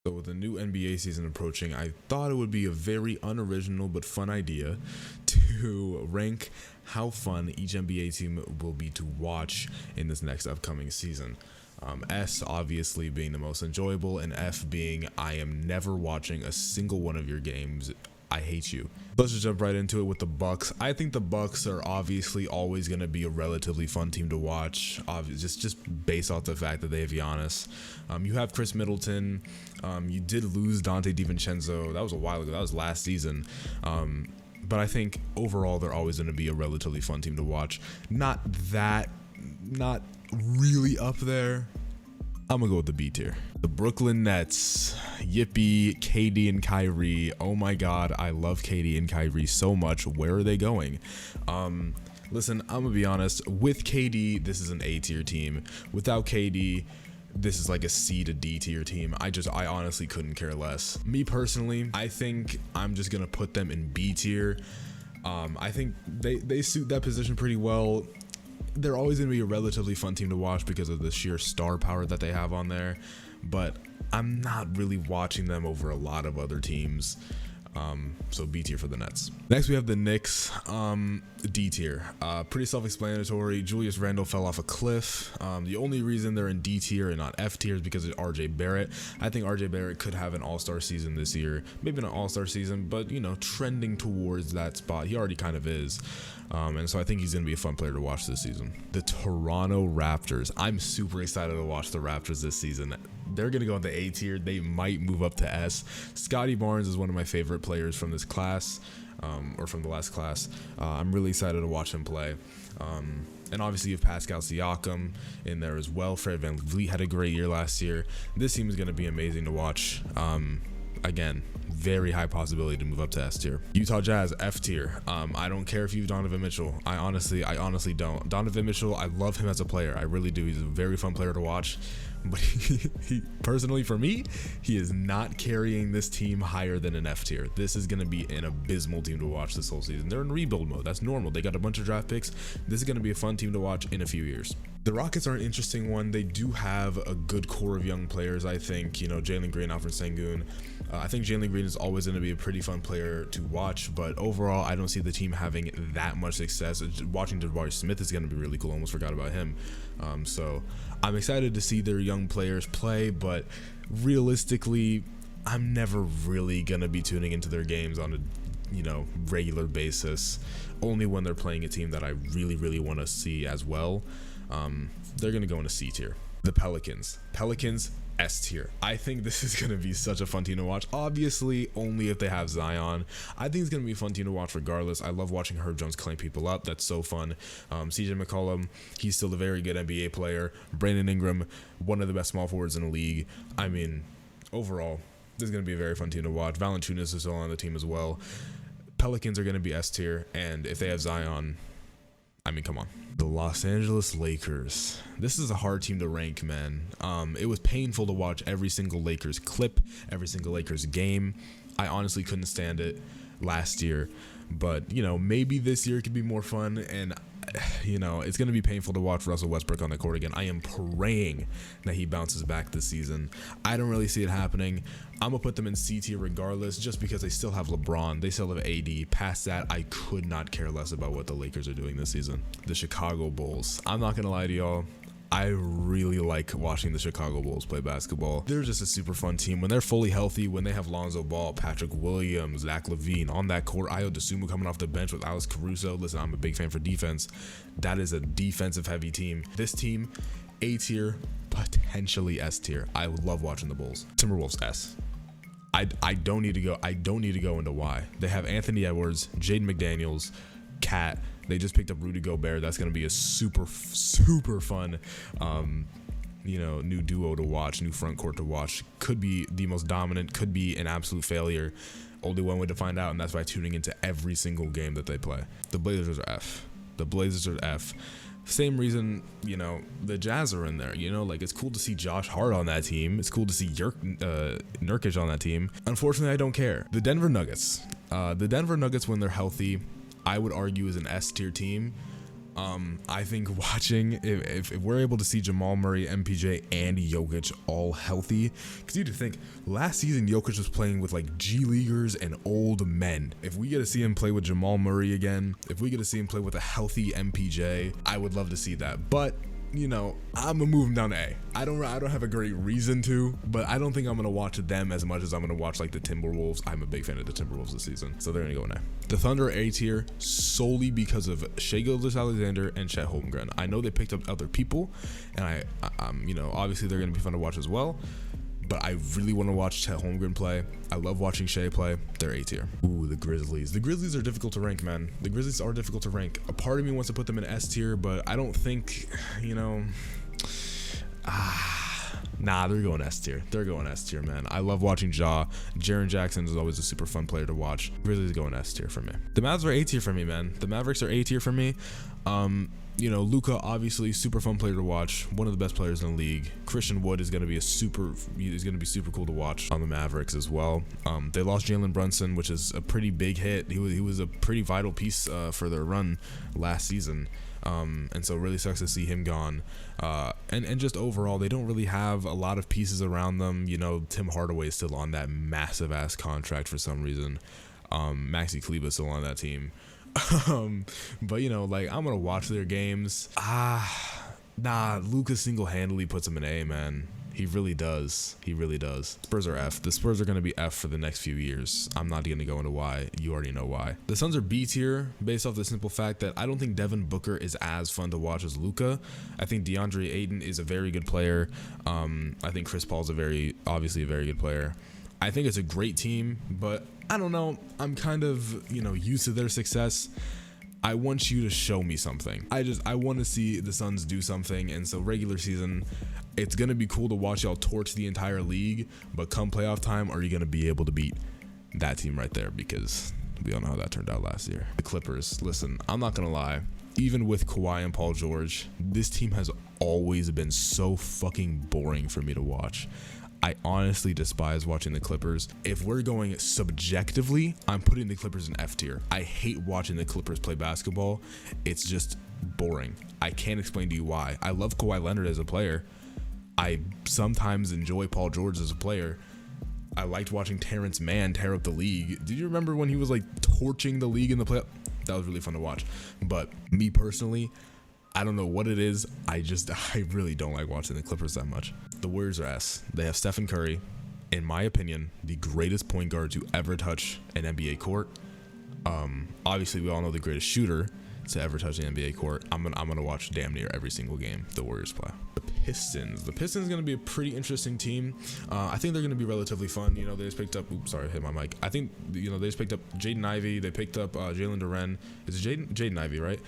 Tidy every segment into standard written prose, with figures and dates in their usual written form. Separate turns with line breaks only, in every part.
So with the new NBA season approaching, I thought it would be a very unoriginal but fun idea to rank how fun each NBA team will be to watch in this next upcoming season. S obviously being the most enjoyable, and F being I am never watching a single one of your games. I hate you. Let's just jump right into it with the Bucks. I think the Bucks are obviously always going to be a relatively fun team to watch, just based off the fact that they have Giannis. You have Chris Middleton. You did lose Dante DiVincenzo. That was a while ago. That was last season. But I think overall they're always going to be a relatively fun team to watch. Not really up there. I'm gonna go with the B tier. The Brooklyn Nets. Yippee, KD and Kyrie. Oh my god, I love KD and Kyrie so much. Where are they going? Listen, I'm gonna be honest. With KD, this is an A tier team. Without KD, this is like a C to D tier team. I honestly couldn't care less. Me personally, I think I'm just gonna put them in B tier. I think they suit that position pretty well. They're always going to be a relatively fun team to watch because of the sheer star power that they have on there, but I'm not really watching them over a lot of other teams. So B tier for the Nets. Next we have the Knicks. D tier. Pretty self-explanatory. Julius Randle fell off a cliff. The only reason they're in D tier and not F tier is because of RJ Barrett. I think RJ Barrett could have an all-star season this year. Maybe not all-star season, but trending towards that spot. He already kind of is. And so I think he's going to be a fun player to watch this season. The Toronto Raptors. I'm super excited to watch the Raptors this season. They're going to go into A tier. They might move up to S. Scotty Barnes is one of my favorite players from this class, or from the last class. I'm really excited to watch him play. And obviously you have Pascal Siakam in there as well. Fred VanVleet had a great year last year. This team is going to be amazing to watch. Again, very high possibility to move up to S tier. Utah Jazz, F tier. I don't care if you have Donovan Mitchell. I honestly don't. Donovan Mitchell, I love him as a player. I really do. He's a very fun player to watch. But he personally, for me, he is not carrying this team higher than an F tier. This is going to be an abysmal team to watch this whole season. They're in rebuild mode. That's normal. They got a bunch of draft picks. This is going to be a fun team to watch in a few years. The Rockets are an interesting one. They do have a good core of young players, I think. Jalen Green, Alfred Sengun. I think Jalen Green is always going to be a pretty fun player to watch, but overall, I don't see the team having that much success. Watching Jabari Smith is going to be really cool. Almost forgot about him. So I'm excited to see their young players play, but realistically, I'm never really going to be tuning into their games on a regular basis. Only when they're playing a team that I really want to see as well. They're going to go into C tier. The Pelicans. S tier. I think this is going to be such a fun team to watch. Obviously, only if they have Zion. I think it's going to be a fun team to watch regardless. I love watching Herb Jones clean people up. That's so fun. CJ McCollum, he's still a very good NBA player. Brandon Ingram, one of the best small forwards in the league. I mean, overall, this is going to be a very fun team to watch. Valanciunas is still on the team as well. Pelicans are going to be S tier, and if they have Zion, I mean, come on. The Los Angeles Lakers. This is a hard team to rank, man. It was painful to watch every single Lakers clip, every single Lakers game. I honestly couldn't stand it last year, but maybe this year could be more fun. And it's going to be painful to watch Russell Westbrook on the court again. I am praying that he bounces back this season. I don't really see it happening. I'm going to put them in C tier regardless, just because they still have LeBron. They still have AD. Past that, I could not care less about what the Lakers are doing this season. The Chicago Bulls. I'm not going to lie to y'all. I really like watching the Chicago Bulls play basketball. They're just a super fun team. When they're fully healthy, when they have Lonzo Ball, Patrick Williams, Zach LaVine on that court, Ayo Dosunmu coming off the bench with Alex Caruso. Listen, I'm a big fan for defense. That is a defensive heavy team. This team, A tier, potentially S tier. I love watching the Bulls. Timberwolves, S. I don't need to go into why. They have Anthony Edwards, Jaden McDaniels, Cat. They just picked up Rudy Gobert. That's going to be a super fun, new duo to watch, new front court to watch. Could be the most dominant, could be an absolute failure. Only one way to find out, and that's by tuning into every single game that they play. The Blazers are F. Same reason, the Jazz are in there. It's cool to see Josh Hart on that team. It's cool to see Nurkic on that team. Unfortunately, I don't care. The Denver Nuggets. When they're healthy, I would argue is an S tier team. I think watching if we're able to see Jamal Murray, MPJ, and Jokic all healthy, because you have to think last season Jokic was playing with like G Leaguers and old men. If we get to see him play with Jamal Murray again, if we get to see him play with a healthy MPJ, I would love to see that. But you know, I'm gonna move him down to A. I don't have a great reason to, but I don't think I'm gonna watch them as much as I'm gonna watch like the Timberwolves. I'm a big fan of the Timberwolves this season, so they're gonna go in A. The Thunder are A tier solely because of Shai Gilgeous-Alexander and Chet Holmgren. I know they picked up other people, and I'm you know, obviously they're gonna be fun to watch as well. But I really want to watch Chet Holmgren play. I love watching Shai play. They're A tier. Ooh, the Grizzlies. The Grizzlies are difficult to rank, man. The Grizzlies are difficult to rank. A part of me wants to put them in S tier, but I don't think, you know, nah, they're going S tier. They're going S tier, man. I love watching Ja. Jaren Jackson is always a super fun player to watch. Grizzlies going S tier for me. The Mavs are A tier for me, man. The Mavericks are A tier for me. You know, Luka, obviously super fun player to watch, one of the best players in the league. Christian Wood is going to be super cool to watch on the Mavericks as well. They lost Jalen Brunson, which is a pretty big hit. He was a pretty vital piece for their run last season. And so it really sucks to see him gone. And just overall, they don't really have a lot of pieces around them. You know, Tim Hardaway is still on that massive ass contract for some reason. Maxi Kleber still on that team. But you know, like, I'm gonna watch their games. Nah, Luka single-handedly puts him in A, man. He really does. He really does. Spurs are F. The Spurs are going to be F for the next few years. I'm not going to go into why. You already know why. The Suns are B tier based off the simple fact that I don't think Devin Booker is as fun to watch as Luka. I think DeAndre Ayton is a very good player. I think Chris Paul's obviously a very good player. I think it's a great team, but I don't know. I'm kind of, you know, used to their success. I want you to show me something. I want to see the Suns do something. And so regular season, it's going to be cool to watch y'all torch the entire league. But come playoff time, are you going to be able to beat that team right there? Because we all know how that turned out last year. The Clippers, listen, I'm not going to lie. Even with Kawhi and Paul George, this team has always been so fucking boring for me to watch. I honestly despise watching the Clippers. If we're going subjectively, I'm putting the Clippers in F tier. I hate watching the Clippers play basketball. It's just boring. I can't explain to you why. I love Kawhi Leonard as a player. I sometimes enjoy Paul George as a player. I liked watching Terrence Mann tear up the league. Did you remember when he was like torching the league in the playoff? That was really fun to watch. But me personally, I don't know what it is. I really don't like watching the Clippers that much. The Warriors are S. They have Stephen Curry, in my opinion, the greatest point guard to ever touch an NBA court. Obviously, we all know the greatest shooter to ever touch the NBA court. I'm gonna watch damn near every single game the Warriors play. The Pistons are going to be a pretty interesting team. I think they're going to be relatively fun. You know, they just picked up, oops, sorry, I hit my mic. I think, you know, they just picked up Jaden Ivey. They picked up Jalen Duren. Is it Jaden Ivey, right?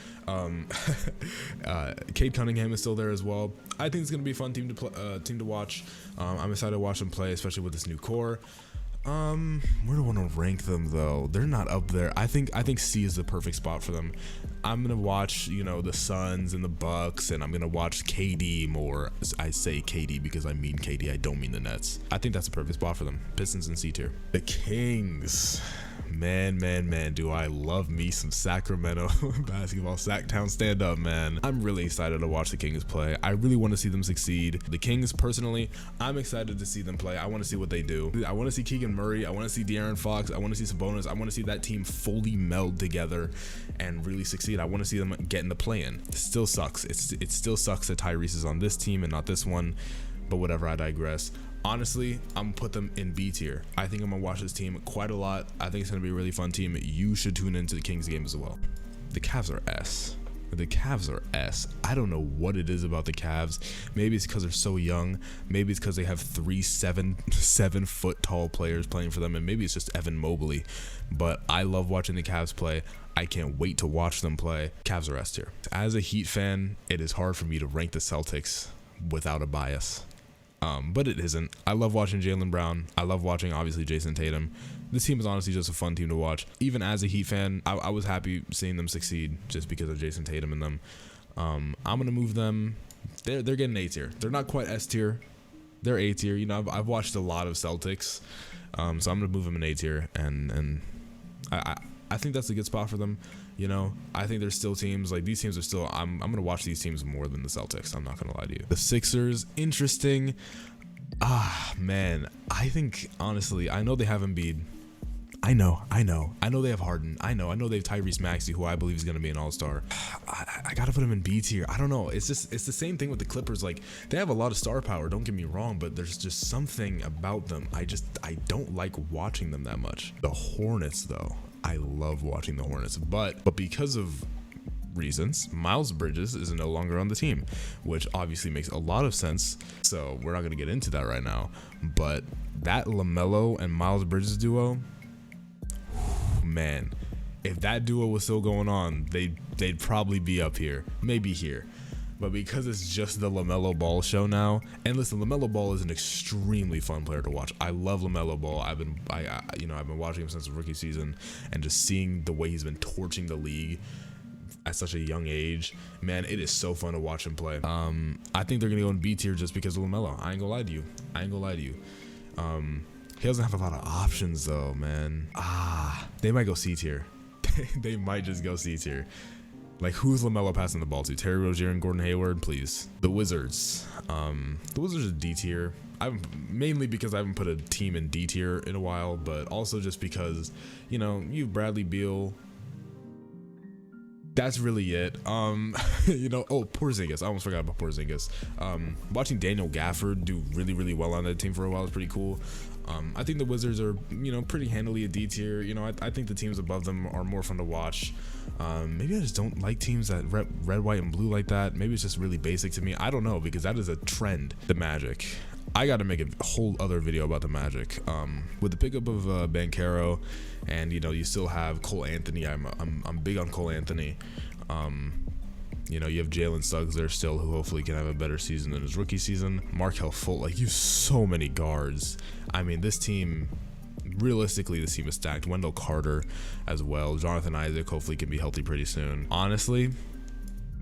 Cade Cunningham is still there as well. I think it's going to be a fun team to watch. I'm excited to watch them play, especially with this new core. Where do I want to rank them though? They're not up there. I think C is the perfect spot for them. I'm gonna watch, you know, the Suns and the Bucks, and I'm gonna watch KD more. I say KD because I mean KD. I don't mean the Nets. I think that's the perfect spot for them. Pistons in C tier. The Kings. Man, do I love me some Sacramento basketball. Sacktown stand up, man. I'm really excited to watch the Kings play. I really want to see them succeed. The Kings, personally, I'm excited to see them play. I want to see what they do. I want to see Keegan Murray. I want to see De'Aaron Fox. I want to see Sabonis. I want to see that team fully meld together and really succeed. I want to see them get in the play-in. It still sucks. It still sucks that Tyrese is on this team and not this one, but whatever, I digress. Honestly, I'm gonna put them in B tier. I think I'm gonna watch this team quite a lot. I think it's gonna be a really fun team. You should tune into the Kings game as well. The Cavs are S. The Cavs are S. I don't know what it is about the Cavs. Maybe it's because they're so young. Maybe it's because they have 3 7-foot tall players playing for them, and maybe it's just Evan Mobley. But I love watching the Cavs play. I can't wait to watch them play. Cavs are S tier. As a Heat fan, it is hard for me to rank the Celtics without a bias. But it isn't. I love watching Jaylen Brown. I love watching, obviously, Jason Tatum. This team is honestly just a fun team to watch. Even as a Heat fan, I was happy seeing them succeed just because of Jason Tatum and them. I'm going to move them. They're getting A tier. They're not quite S tier. They're A tier. You know, I've watched a lot of Celtics. So I'm going to move them in A tier. And I think that's a good spot for them. You know, I think there's still teams like these teams are still. I'm gonna watch these teams more than the Celtics. I'm not gonna lie to you. The Sixers, interesting. Man, I think honestly, I know they have Embiid. I know they have Harden. I know they have Tyrese Maxey, who I believe is going to be an all-star. I gotta put him in B tier. I don't know. It's the same thing with the Clippers. Like, they have a lot of star power, don't get me wrong, but there's just something about them. I don't like watching them that much. The Hornets, though, I love watching the Hornets, but because of reasons, Miles Bridges is no longer on the team, which obviously makes a lot of sense. So we're not going to get into that right now, but that LaMelo and Miles Bridges duo, man, if that duo was still going on, they'd probably be up here, maybe here. But because it's just the LaMelo Ball show now, and listen, LaMelo Ball is an extremely fun player to watch. I love LaMelo Ball. I've been watching him since the rookie season, and just seeing the way he's been torching the league at such a young age, man, it is so fun to watch him play. I think they're gonna go in B tier just because of LaMelo. I ain't gonna lie to you. He doesn't have a lot of options though, man. They might go C tier. They might just go C tier. Like, who's LaMelo passing the ball to? Terry Rozier and Gordon Hayward, please. The Wizards. The Wizards are D tier. Mainly because I haven't put a team in D tier in a while, but also just because, you have Bradley Beal. That's really it. Porzingis. I almost forgot about Porzingis. Watching Daniel Gafford do really, really well on that team for a while is pretty cool. I think the Wizards are, pretty handily a D tier. I think the teams above them are more fun to watch. Maybe I just don't like teams that red, white, and blue like that. Maybe it's just really basic to me. I don't know, because that is a trend. The Magic. I got to make a whole other video about the Magic. With the pickup of Banchero, and you still have Cole Anthony. I'm big on Cole Anthony. You have Jalen Suggs there still, who hopefully can have a better season than his rookie season. Markelle Fultz, you have so many guards. I mean, this team, realistically, this team is stacked. Wendell Carter as well. Jonathan Isaac hopefully can be healthy pretty soon. Honestly,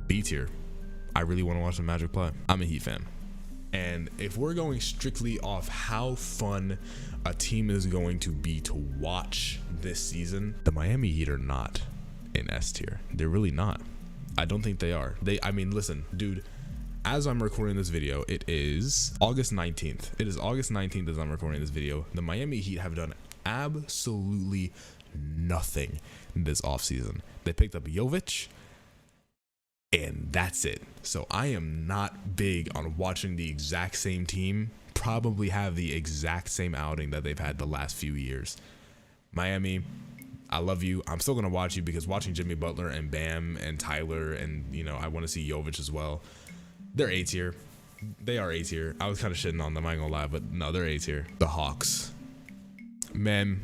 B tier. I really want to watch the Magic play. I'm a Heat fan. And if we're going strictly off how fun a team is going to be to watch this season, the Miami Heat are not in S tier. They're really not. I don't think they are. Listen, dude, as I'm recording this video, it is August 19th. It is August 19th as I'm recording this video. The Miami Heat have done absolutely nothing this offseason. They picked up Jokic, and that's it. So I am not big on watching the exact same team probably have the exact same outing that they've had the last few years. Miami, I love you. I'm still going to watch you because watching Jimmy Butler and Bam and Tyler and, I want to see Jokic as well. They're A tier. They are A tier. I was kind of shitting on them, I ain't going to lie, but no, they're A tier. The Hawks. Man,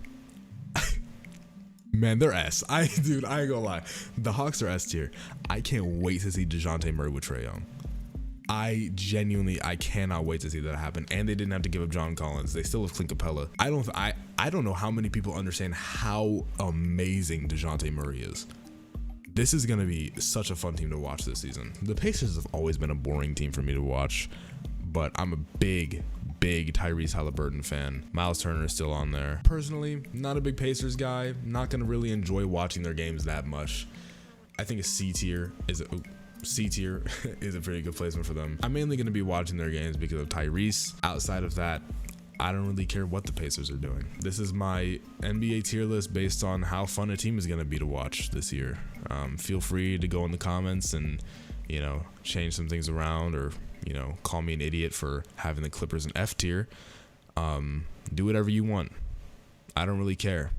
they're S. I ain't gonna lie. The Hawks are S tier. I can't wait to see DeJounte Murray with Trae Young. I cannot wait to see that happen. And they didn't have to give up John Collins. They still have Clint Capella. I don't know how many people understand how amazing DeJounte Murray is. This is gonna be such a fun team to watch this season. The Pacers have always been a boring team for me to watch, but I'm a big Tyrese Halliburton fan. Miles Turner is still on there. Personally, not a big Pacers guy. Not gonna really enjoy watching their games that much. I think a C tier is a pretty good placement for them. I'm mainly gonna be watching their games because of Tyrese. Outside of that, I don't really care what the Pacers are doing. This is my NBA tier list based on how fun a team is gonna be to watch this year. Feel free to go in the comments and change some things around, or call me an idiot for having the Clippers in F tier. Do whatever you want. I don't really care.